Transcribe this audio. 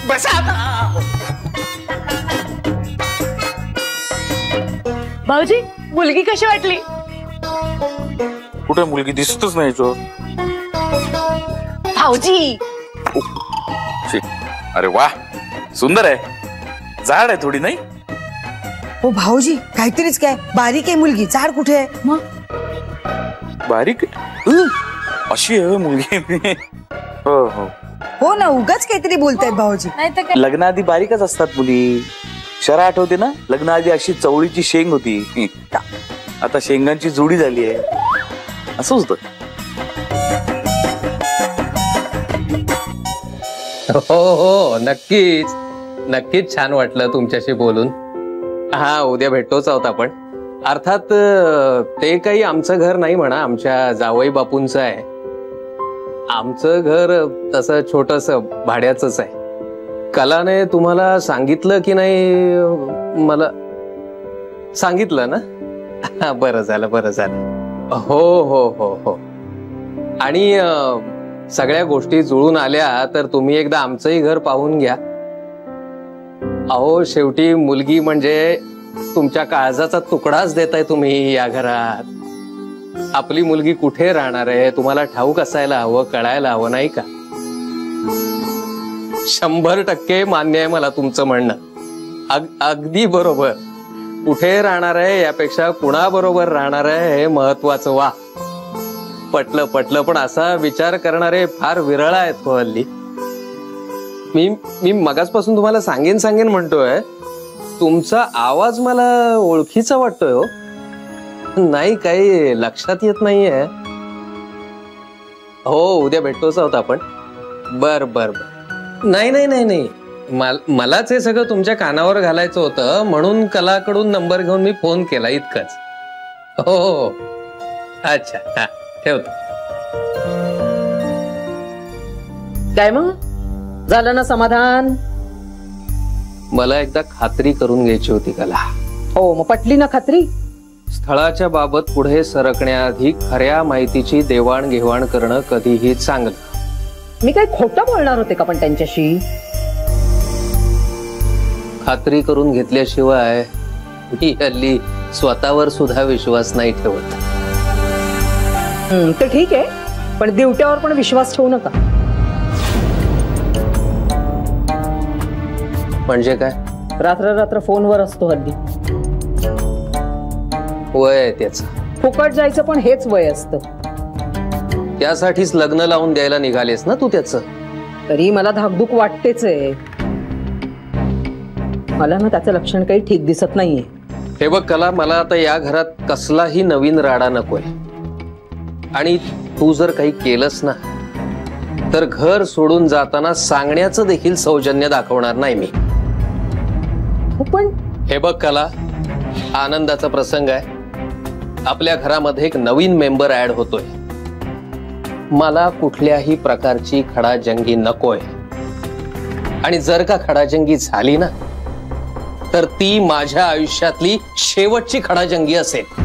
बसा भाऊजी, मुलगी कशी वाटली? कुठे मुलगी दिसतच नाही जो भाऊजी। अरे वाह, सुंदर आहे, जाड आहे थोडी, नाही? हो भाऊजी, काहीतरीच काय, बारीक आहे मुलगी, जाड कुठे आहे? मग बारीक अशी आहे मुलगी? हो हो हो ना, उगाच काहीतरी बोलतायत भाऊजी। लग्नाआधी बारीकच असतात मुली, शरा आठवते ना? लग्नाआधी अशी चवळीची शेंग होती, आता शेंगांची जोडी झाली आहे, असं होतं। हो हो, नक्कीच नक्कीच छान वाटलं तुमच्याशी बोलून। हा, उद्या भेटतोच आहोत आपण। अर्थात ते काही आमचं घर नाही म्हणा, आमच्या जावई बापूंचं आहे। आमचं घर तसं छोटंसं भाड्याचंच आहे। कलाने तुम्हाला सांगितलं की नाही? मला सांगितलं ना? बरं झालं बरं झालं। हो हो हो हो, आणि सगळ्या गोष्टी जुळून आल्या तर तुम्ही एकदा आमचंही घर पाहून घ्या। अहो, शेवटी मुलगी म्हणजे तुमच्या काळजाचा तुकडाच देताय तुम्ही या घरात। आपली मुलगी कुठे राहणार आहे तुम्हाला ठाऊक असायला हवं, कळायला हवं, नाही का? 100% मान्य आहे मला तुमचं म्हणणं, अगदी बरोबर। कुठे राहणार आहे यापेक्षा कुणाबरोबर राहणार आहे हे महत्वाचं। वा, पटलं पटलं, पण असा विचार करणारे फार विरळ आहेत हो हल्ली। मी मगाचपासून तुम्हाला सांगेन म्हणतोय, तुमचा आवाज मला ओळखीचा वाटतोय हो। नाही, काही लक्षात येत नाहीये। हो, उद्या भेटतोच आहोत आपण। बर बर बर, नाही नाही नाही नाही, मलाच हे सगळं तुमच्या कानावर घालायचं होतं, म्हणून कलाकडून नंबर घेऊन मी फोन केला, इतकंच। हो हो, अच्छा, हा, ठेवतो। काय मग, झालं ना समाधान? मला एकदा खात्री करून घ्यायची होती कला। हो, मग पटली ना खात्री? स्थळाच्या बाबत पुढे सरकण्याआधी खऱ्या माहितीची देवाणघेवाण करणं कधीही चांगलं। मी काय खोटं बोलणार होते का पण त्यांच्याशी? खात्री करून घेतल्याशिवाय मी हल्ली स्वतःवर सुद्धा विश्वास नाही ठेवत। तर ठीक आहे, पण दिवट्यावर पण विश्वास ठेवू नका। म्हणजे काय? रात्र रात्र फोनवर असतो हल्ली। वय आहे त्याचं, फुकट जायचं पण हेच वय असतं। त्यासाठीच लग्न लावून द्यायला निघालेस ना तू त्याचं? तरी मला धाकधूक वाटतेच आहे, मला ना त्याचं लक्षण काही ठीक दिसत नाहीये। हे बघ कला, मला आता या घरात कसलाही नवीन राडा नकोय, आणि तू जर काही केलंस ना तर घर सोडून जाताना सांगण्याचं देखील सौजन्य दाखवणार नाही मी। पण हे बघ कला, आनंदाचा प्रसंग आहे, आपल्या घरामध्ये एक नवीन मेंबर ऍड होतोय। मला कुठल्याही प्रकारची खडाजंगी नकोय, आणि जर का खडाजंगी झाली ना तर ती माझ्या आयुष्यातली शेवटची खडाजंगी असेल।